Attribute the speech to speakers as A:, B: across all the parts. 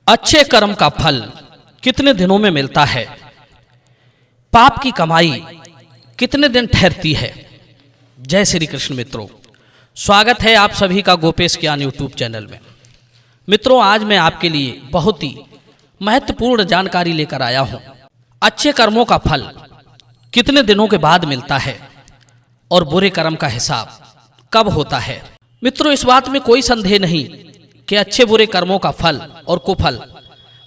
A: अच्छे कर्म का फल कितने दिनों में मिलता है? पाप की कमाई कितने दिन ठहरती है? जय श्री कृष्ण मित्रों, स्वागत है आप सभी का गोपेश ज्ञान यूट्यूब चैनल में। मित्रों, आज मैं आपके लिए बहुत ही महत्वपूर्ण जानकारी लेकर आया हूं। अच्छे कर्मों का फल कितने दिनों के बाद मिलता है और बुरे कर्म का हिसाब कब होता है। मित्रों, इस बात में कोई संदेह नहीं कि अच्छे बुरे कर्मों का फल और कुफल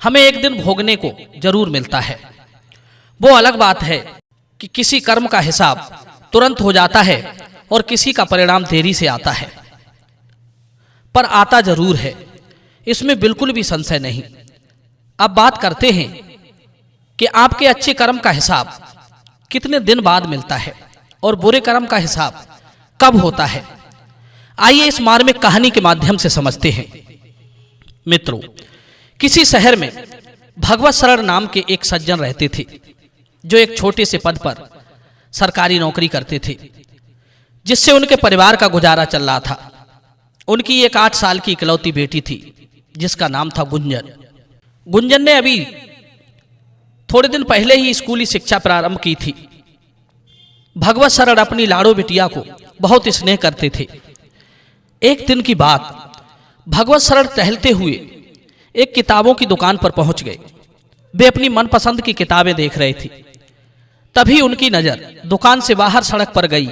A: हमें एक दिन भोगने को जरूर मिलता है। वो अलग बात है कि किसी कर्म का हिसाब तुरंत हो जाता है और किसी का परिणाम देरी से आता है, पर आता जरूर है, इसमें बिल्कुल भी संशय नहीं। अब बात करते हैं कि आपके अच्छे कर्म का हिसाब कितने दिन बाद मिलता है और बुरे कर्म का हिसाब कब होता है। आइए इस मार्मिक कहानी के माध्यम से समझते हैं। मित्रों, किसी शहर में भगवत शरण नाम के एक सज्जन रहते थे, जो एक छोटे से पद पर सरकारी नौकरी करते थे, जिससे उनके परिवार का गुजारा चल रहा था। उनकी एक 8 साल की इकलौती बेटी थी, जिसका नाम था गुंजन। गुंजन ने अभी थोड़े दिन पहले ही स्कूली शिक्षा प्रारंभ की थी। भगवत शरण अपनी लाड़ो बिटिया को बहुत स्नेह करते थे। एक दिन की बात, भगवत शरण टहलते हुए एक किताबों की दुकान पर पहुंच गए। वे अपनी मनपसंद की किताबें देख रहे थे। तभी उनकी नजर दुकान से बाहर सड़क पर गई,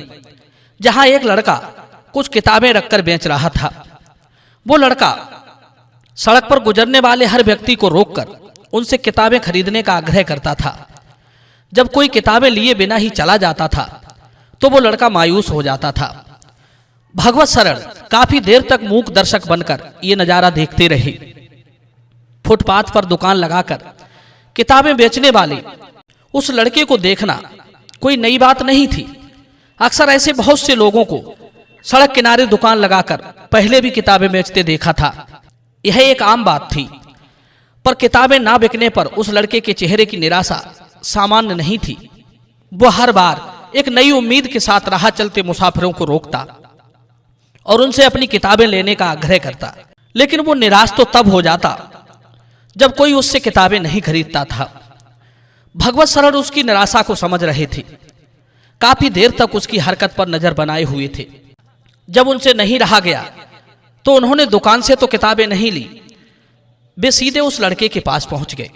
A: जहां एक लड़का कुछ किताबें रखकर बेच रहा था। वो लड़का सड़क पर गुजरने वाले हर व्यक्ति को रोककर उनसे किताबें खरीदने का आग्रह करता था। जब कोई किताबें लिए बिना ही चला जाता था, तो वो लड़का मायूस हो जाता था। भगवत शरण काफी देर तक मूक दर्शक बनकर ये नजारा देखते रहे। फुटपाथ पर दुकान लगाकर किताबें बेचने वाले उस लड़के को देखना कोई नई बात नहीं थी। अक्सर ऐसे बहुत से लोगों को सड़क किनारे दुकान लगाकर पहले भी किताबें बेचते देखा था। यह एक आम बात थी, पर किताबें ना बिकने पर उस लड़के के चेहरे की निराशा सामान्य नहीं थी। वह हर बार एक नई उम्मीद के साथ राह चलते मुसाफिरों को रोकता और उनसे अपनी किताबें लेने का आग्रह करता, लेकिन वो निराश तो तब हो जाता जब कोई उससे किताबें नहीं खरीदता था। भगवत शरण उसकी निराशा को समझ रहे थे। काफी देर तक उसकी हरकत पर नजर बनाए हुए थे। जब उनसे नहीं रहा गया तो उन्होंने दुकान से तो किताबें नहीं ली, वे सीधे उस लड़के के पास पहुंच गए।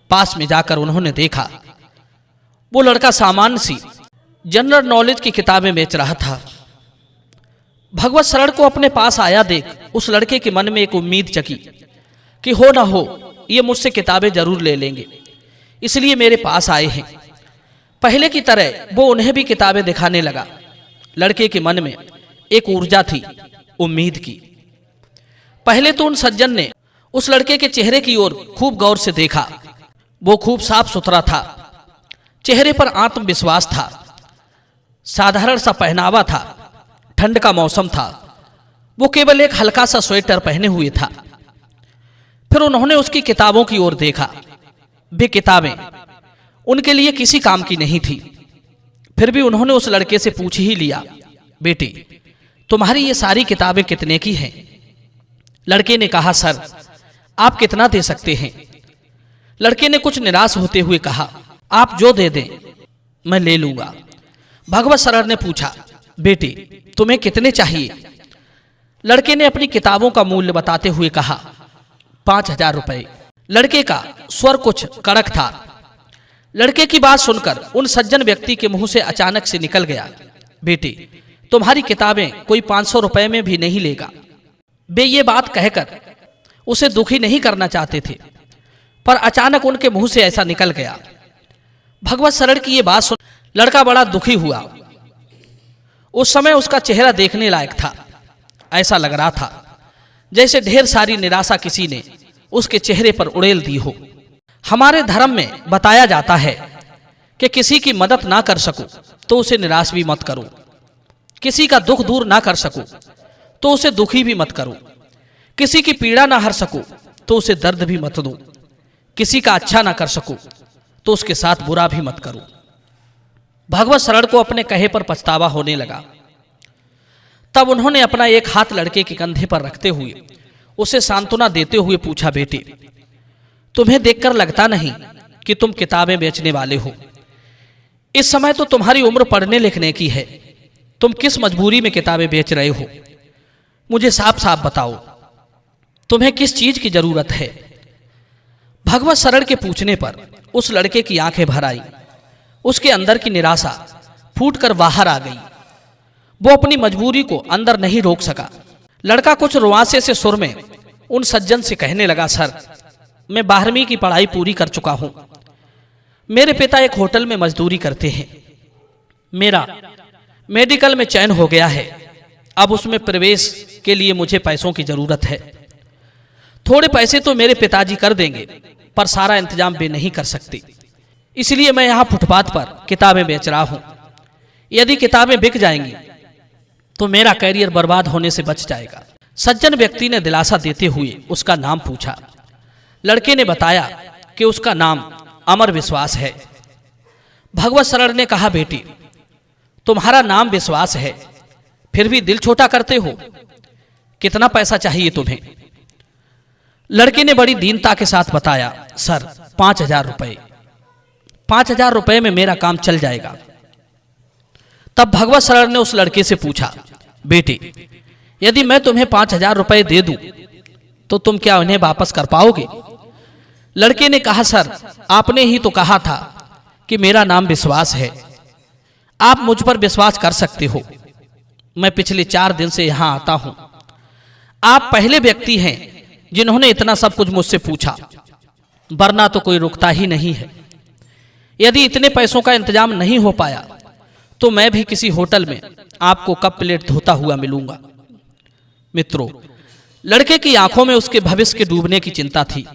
A: पास में जाकर उन्होंने देखा वो लड़का सामान्य सी जनरल नॉलेज की किताबें बेच रहा था। भगवत शरण को अपने पास आया देख उस लड़के के मन में एक उम्मीद जगी कि हो ना हो ये मुझसे किताबें जरूर ले लेंगे, इसलिए मेरे पास आए हैं। पहले की तरह वो उन्हें भी किताबें दिखाने लगा। लड़के के मन में एक ऊर्जा थी, उम्मीद की। पहले तो उन सज्जन ने उस लड़के के चेहरे की ओर खूब गौर से देखा। वो खूब साफ सुथरा था, चेहरे पर आत्मविश्वास था, साधारण सा पहनावा था, ठंड का मौसम था। वो केवल एक हल्का सा स्वेटर पहने हुए था। फिर उन्होंने उसकी किताबों की ओर देखा। वे किताबें उनके लिए किसी काम की नहीं थी। फिर भी उन्होंने उस लड़के से पूछ ही लिया, बेटे तुम्हारी ये सारी किताबें कितने की हैं? लड़के ने कहा, सर आप कितना दे सकते हैं? लड़के ने कुछ निराश होते हुए कहा, आप जो दे दें मैं ले लूंगा। भगवत शरण ने पूछा, बेटे तुम्हें कितने चाहिए? लड़के ने अपनी किताबों का मूल्य बताते हुए कहा, 5000 रुपए। लड़के का स्वर कुछ कड़क था। लड़के की बात सुनकर उन सज्जन व्यक्ति के मुंह से अचानक से निकल गया, बेटे तुम्हारी किताबें कोई 500 रुपए में भी नहीं लेगा। वे ये बात कहकर उसे दुखी नहीं करना चाहते थे, पर अचानक उनके मुंह से ऐसा निकल गया। भगवत शरण की ये बात सुन लड़का बड़ा दुखी हुआ। उस समय उसका चेहरा देखने लायक था। ऐसा लग रहा था जैसे ढेर सारी निराशा किसी ने उसके चेहरे पर उड़ेल दी हो। हमारे धर्म में बताया जाता है कि किसी की मदद ना कर सको तो उसे निराश भी मत करो, किसी का दुख दूर ना कर सको तो उसे दुखी भी मत करो, किसी की पीड़ा ना हर सको तो उसे दर्द भी मत दो, किसी का अच्छा ना कर सको तो उसके साथ बुरा भी मत करो। भगवत शरण को अपने कहे पर पछतावा होने लगा। तब उन्होंने अपना एक हाथ लड़के के कंधे पर रखते हुए उसे सांत्वना देते हुए पूछा, बेटे तुम्हें देखकर लगता नहीं कि तुम किताबें बेचने वाले हो। इस समय तो तुम्हारी उम्र पढ़ने लिखने की है। तुम किस मजबूरी में किताबें बेच रहे हो? मुझे साफ साफ बताओ, तुम्हें किस चीज की जरूरत है? भगवत शरण के पूछने पर उस लड़के की आंखें भर आई। उसके अंदर की निराशा फूटकर बाहर आ गई। वो अपनी मजबूरी को अंदर नहीं रोक सका। लड़का कुछ रुआसे से सुर में उन सज्जन से कहने लगा, सर, मैं 12वीं की पढ़ाई पूरी कर चुका हूं। मेरे पिता एक होटल में मजदूरी करते हैं। मेरा मेडिकल में चयन हो गया है। अब उसमें प्रवेश के लिए मुझे पैसों की जरूरत है। थोड़े पैसे तो मेरे पिताजी कर देंगे, पर सारा इंतजाम वे नहीं कर सकते। इसलिए मैं यहां फुटपाथ पर किताबें बेच रहा हूं। यदि किताबें बिक जाएंगी तो मेरा कैरियर बर्बाद होने से बच जाएगा। सज्जन व्यक्ति ने दिलासा देते हुए उसका नाम पूछा। लड़के ने बताया कि उसका नाम अमर विश्वास है। भगवत शरण ने कहा, बेटी, तुम्हारा नाम विश्वास है, फिर भी दिल छोटा करते हो। कितना पैसा चाहिए तुम्हें? लड़के ने बड़ी दीनता के साथ बताया, सर, 5,000 रुपए। 5,000 रुपए में मेरा काम चल जाएगा। तब भगवत शरण ने उस लड़के से पूछा, बेटे, यदि मैं तुम्हें 5,000 रुपए दे दूं तो तुम क्या उन्हें वापस कर पाओगे? लड़के ने कहा, सर, आपने ही तो कहा था कि मेरा नाम विश्वास है। आप मुझ पर विश्वास कर सकते हो। मैं पिछले 4 दिन से यहां आता हूं। आप पहले व्यक्ति हैं जिन्होंने इतना सब कुछ मुझसे पूछा, वरना तो कोई रुकता ही नहीं है। यदि इतने पैसों का इंतजाम नहीं हो पाया तो मैं भी किसी होटल में आपको कप प्लेट धोता हुआ मिलूंगा। मित्रों, लड़के की आंखों में उसके भविष्य के डूबने की चिंता थी।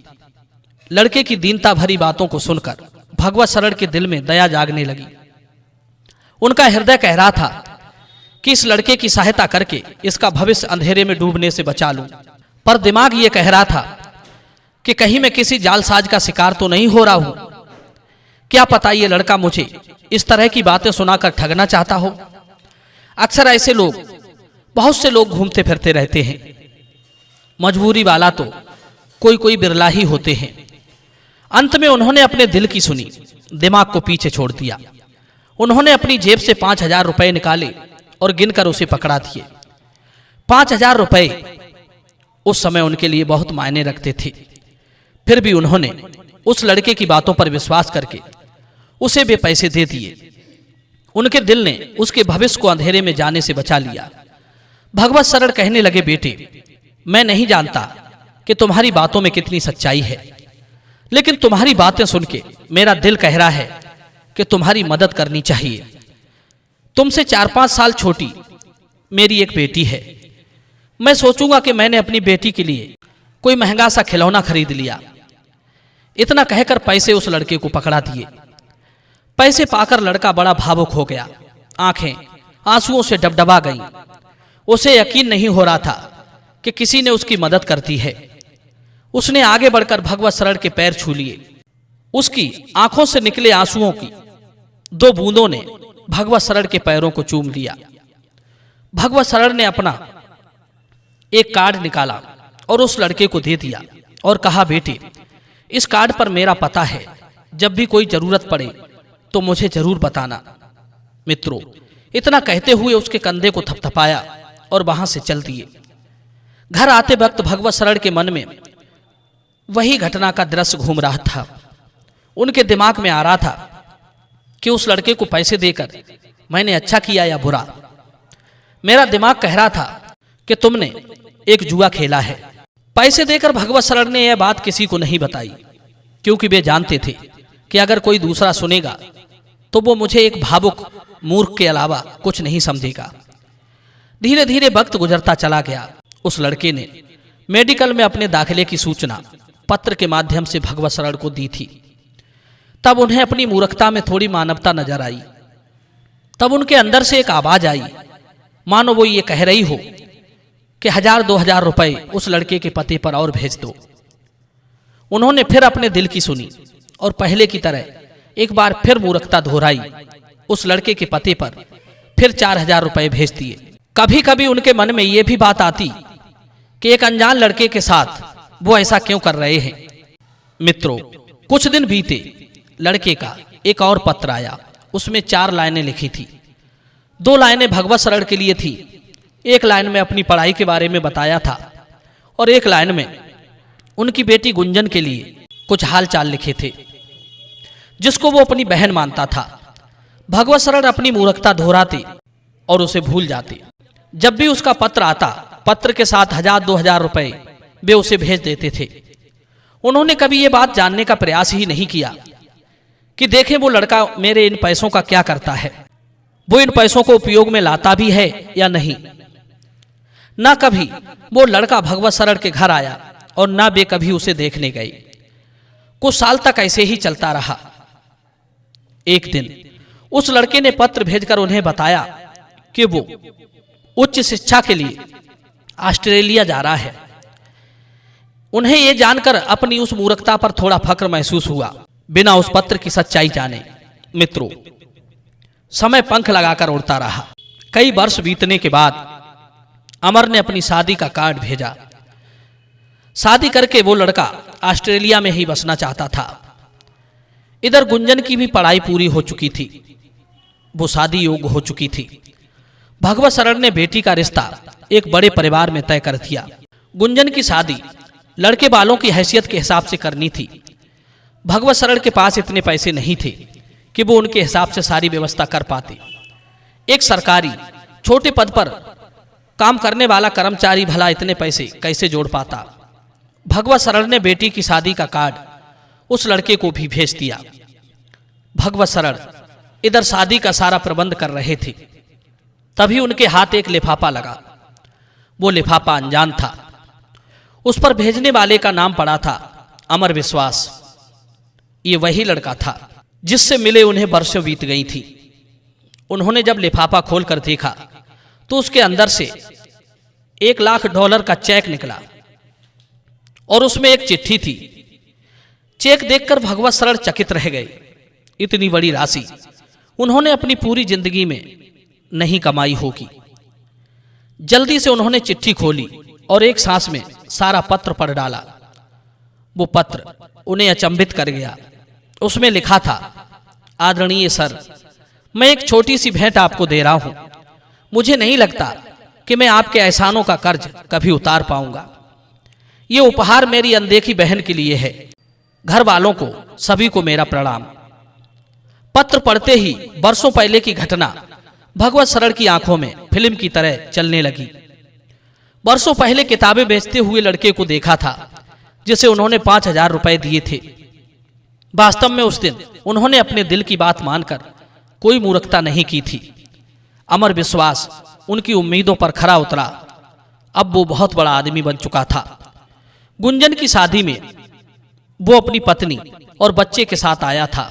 A: लड़के की दीनता भरी बातों को सुनकर भगवत शरण के दिल में दया जागने लगी। उनका हृदय कह रहा था कि इस लड़के की सहायता करके इसका भविष्य अंधेरे में डूबने से बचा लूं, पर दिमाग ये कह रहा था कि कहीं मैं किसी जालसाज का शिकार तो नहीं हो रहा हूं। क्या पता ये लड़का मुझे इस तरह की बातें सुनाकर ठगना चाहता हो। अक्सर ऐसे लोग, बहुत से लोग घूमते फिरते रहते हैं। मजबूरी वाला तो कोई कोई बिरला ही होते हैं। अंत में उन्होंने अपने दिल की सुनी, दिमाग को पीछे छोड़ दिया। उन्होंने अपनी जेब से 5,000 रुपए निकाले और गिनकर उसे पकड़ा दिए। 5,000 रुपए उस समय उनके लिए बहुत मायने रखते थे। फिर भी उन्होंने उस लड़के की बातों पर विश्वास करके उसे वे पैसे दे दिए। उनके दिल ने उसके भविष्य को अंधेरे में जाने से बचा लिया। भगवत शरण कहने लगे, बेटे, मैं नहीं जानता कि तुम्हारी बातों में कितनी सच्चाई है, लेकिन तुम्हारी बातें सुन के मेरा दिल कह रहा है कि तुम्हारी मदद करनी चाहिए। तुमसे 4-5 साल छोटी मेरी एक बेटी है। मैं सोचूंगा कि मैंने अपनी बेटी के लिए कोई महंगा सा खिलौना खरीद लिया। इतना कहकर पैसे उस लड़के को पकड़ा दिए। पैसे पाकर लड़का बड़ा भावुक हो गया। आंखें आंसुओं से डबडबा गईं। उसे यकीन नहीं हो रहा था कि किसी ने उसकी मदद कर दी है। उसने आगे बढ़कर भगवत शरण के पैर छू लिए। उसकी आंखों से निकले आंसुओं की 2 बूंदों ने भगवत शरण के पैरों को चूम लिया। भगवत शरण ने अपना एक कार्ड निकाला और उस लड़के को दे दिया और कहा, बेटे, इस कार्ड पर मेरा पता है। जब भी कोई जरूरत पड़े तो मुझे जरूर बताना। मित्रों, इतना कहते हुए उसके कंधे को थपथपाया और वहां से चल दिए। घर आते वक्त भगवत शरण के मन में वही घटना का दृश्य घूम रहा था। उनके दिमाग में आ रहा था कि उस लड़के को पैसे देकर मैंने अच्छा किया या बुरा। मेरा दिमाग कह रहा था कि तुमने एक जुआ खेला है। पैसे देकर भगवत शरण ने यह बात किसी को नहीं बताई, क्योंकि वे जानते थे कि अगर कोई दूसरा सुनेगा तो वो मुझे एक भावुक मूर्ख के अलावा कुछ नहीं समझेगा। धीरे धीरे वक्त गुजरता चला गया। उस लड़के ने मेडिकल में अपने दाखिले की सूचना पत्र के माध्यम से भगवत शरण को दी थी। तब उन्हें अपनी मूर्खता में थोड़ी मानवता नजर आई। तब उनके अंदर से एक आवाज आई, मानो वो ये कह रही हो कि 1,000-2,000 रुपए उस लड़के के पते पर और भेज दो। उन्होंने फिर अपने दिल की सुनी और पहले की तरह एक बार फिर मूर्खता दोहराई। उस लड़के के पते पर फिर 4,000 रुपए भेज दिए। कभी कभी उनके मन में यह भी बात आती कि एक अनजान लड़के के साथ वो ऐसा क्यों कर रहे हैं। मित्रों, कुछ दिन बीते, लड़के का एक और पत्र आया। उसमें 4 लाइनें लिखी थी। 2 लाइनें भगवत शरण के लिए थी। एक लाइन में अपनी पढ़ाई के बारे में बताया था और एक लाइन में उनकी बेटी गुंजन के लिए कुछ हाल चाल लिखे थे, जिसको वो अपनी बहन मानता था। भगवत शरण अपनी मूर्खता दोहराते और उसे भूल जाते। जब भी उसका पत्र आता, पत्र के साथ 1000-2000 रुपए वे उसे भेज देते थे। उन्होंने कभी ये बात जानने का प्रयास ही नहीं किया कि देखें वो लड़का मेरे इन पैसों का क्या करता है, वो इन पैसों को उपयोग में लाता भी है या नहीं। ना कभी वो लड़का भगवत शरण के घर आया और ना वे कभी उसे देखने गए। कुछ साल तक ऐसे ही चलता रहा। एक दिन उस लड़के ने पत्र भेजकर उन्हें बताया कि वो उच्च शिक्षा के लिए ऑस्ट्रेलिया जा रहा है। उन्हें यह जानकर अपनी उस मूर्खता पर थोड़ा फक्र महसूस हुआ, बिना उस पत्र की सच्चाई जाने। मित्रों, समय पंख लगाकर उड़ता रहा। कई वर्ष बीतने के बाद अमर ने अपनी शादी का कार्ड भेजा। शादी करके वो लड़का ऑस्ट्रेलिया में ही बसना चाहता था। इधर गुंजन की भी पढ़ाई पूरी हो चुकी थी, वो शादी योग्य हो चुकी थी। भगवत शरण ने बेटी का रिश्ता एक बड़े परिवार में तय कर दिया। गुंजन की शादी लड़के वालों की हैसियत के हिसाब से करनी थी। भगवत शरण के पास इतने पैसे नहीं थे कि वो उनके हिसाब से सारी व्यवस्था कर पाते। एक सरकारी छोटे पद पर काम करने वाला कर्मचारी भला इतने पैसे कैसे जोड़ पाता। भगवत शरण ने बेटी की शादी का कार्ड उस लड़के को भी भेज दिया। भगवत शरण इधर शादी का सारा प्रबंध कर रहे थे, तभी उनके हाथ एक लिफाफा लगा। वो लिफाफा अनजान था। उस पर भेजने वाले का नाम पड़ा था अमर विश्वास। ये वही लड़का था जिससे मिले उन्हें वर्षों बीत गई थी। उन्होंने जब लिफाफा खोलकर देखा तो उसके अंदर से $1,00,000 का चेक निकला और उसमें एक चिट्ठी थी। चेक देखकर भगवत शरण चकित रह गए। इतनी बड़ी राशि उन्होंने अपनी पूरी जिंदगी में नहीं कमाई होगी। जल्दी से उन्होंने चिट्ठी खोली और एक सांस में सारा पत्र पढ़ डाला। वो पत्र उन्हें अचंभित कर गया। उसमें लिखा था, आदरणीय सर, मैं एक छोटी सी भेंट आपको दे रहा हूं। मुझे नहीं लगता कि मैं आपके एहसानों का कर्ज कभी उतार पाऊंगा। ये उपहार मेरी अनदेखी बहन के लिए है। घर वालों को सभी को मेरा प्रणाम। पत्र पढ़ते ही वर्षों पहले की घटना भगवत शरण की आंखों में फिल्म की तरह चलने लगी। वर्षों पहले किताबें बेचते हुए लड़के को देखा था जिसे उन्होंने 5,000 रुपए दिए थे। वास्तव में उस दिन उन्होंने अपने दिल की बात मानकर कोई मूर्खता नहीं की थी। अमर विश्वास उनकी उम्मीदों पर खरा उतरा। अब वो बहुत बड़ा आदमी बन चुका था। गुंजन की शादी में वो अपनी पत्नी और बच्चे के साथ आया था।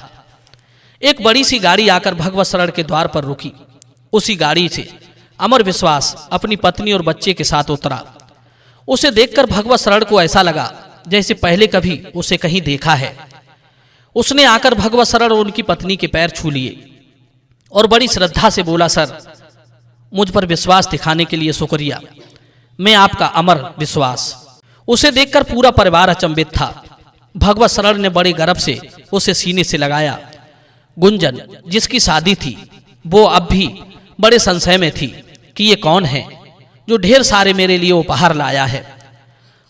A: एक बड़ी सी गाड़ी आकर भगवत शरण के द्वार पर रुकी। उसी गाड़ी से अमर विश्वास अपनी पत्नी और बच्चे के साथ उतरा। उसे देखकर भगवत शरण को ऐसा लगा जैसे पहले कभी उसे कहीं देखा है। उसने आकर भगवत शरण और उनकी पत्नी के पैर छू लिए और बड़ी श्रद्धा से बोला, सर, मुझ पर विश्वास दिखाने के लिए शुक्रिया। मैं आपका अमर विश्वास। उसे देखकर पूरा परिवार अचंभित था। भगवत शरण ने बड़े गर्व से उसे सीने से लगाया। गुंजन, जिसकी शादी थी, वो अब भी बड़े संशय में थी कि ये कौन है जो ढेर सारे मेरे लिए उपहार लाया है।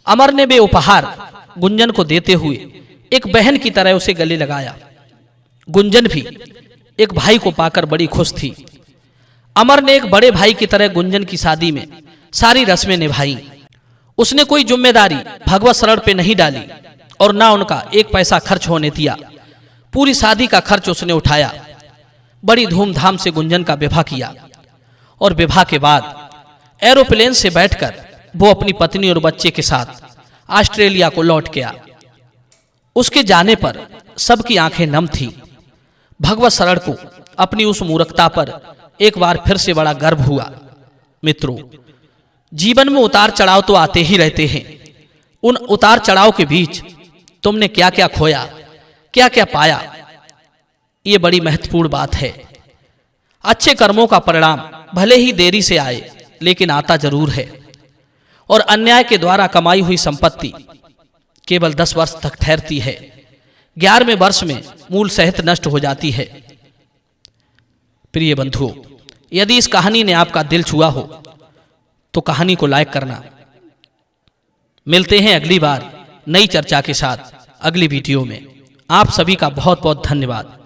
A: अमर ने वे उपहार गुंजन को देते हुए एक बहन की तरह उसे गले लगाया। गुंजन भी एक भाई को पाकर बड़ी खुश थी। अमर ने एक बड़े भाई की तरह गुंजन की शादी में सारी रस्में निभाई। उसने कोई जिम्मेदारी भगवत शरण पे नहीं डाली और ना उनका एक पैसा खर्च होने दिया। पूरी शादी का खर्च उसने उठाया। बड़ी धूमधाम से गुंजन का विवाह किया और विवाह के बाद एरोप्लेन से बैठकर वो अपनी पत्नी और बच्चे के साथ ऑस्ट्रेलिया को लौट गया। उसके जाने पर सबकी आंखें नम थी। भगवत शरण को अपनी उस मूर्खता पर एक बार फिर से बड़ा गर्व हुआ। मित्रों, जीवन में उतार चढ़ाव तो आते ही रहते हैं। उन उतार चढ़ाव के बीच तुमने क्या क्या खोया, क्या क्या पाया, ये बड़ी महत्वपूर्ण बात है। अच्छे कर्मों का परिणाम भले ही देरी से आए, लेकिन आता जरूर है। और अन्याय के द्वारा कमाई हुई संपत्ति केवल 10 वर्ष तक ठहरती है, 11वें वर्ष में मूल सहित नष्ट हो जाती है। प्रिय बंधुओं, यदि इस कहानी ने आपका दिल छुआ हो तो कहानी को लाइक करना। मिलते हैं अगली बार नई चर्चा के साथ अगली वीडियो में। आप सभी का बहुत बहुत धन्यवाद।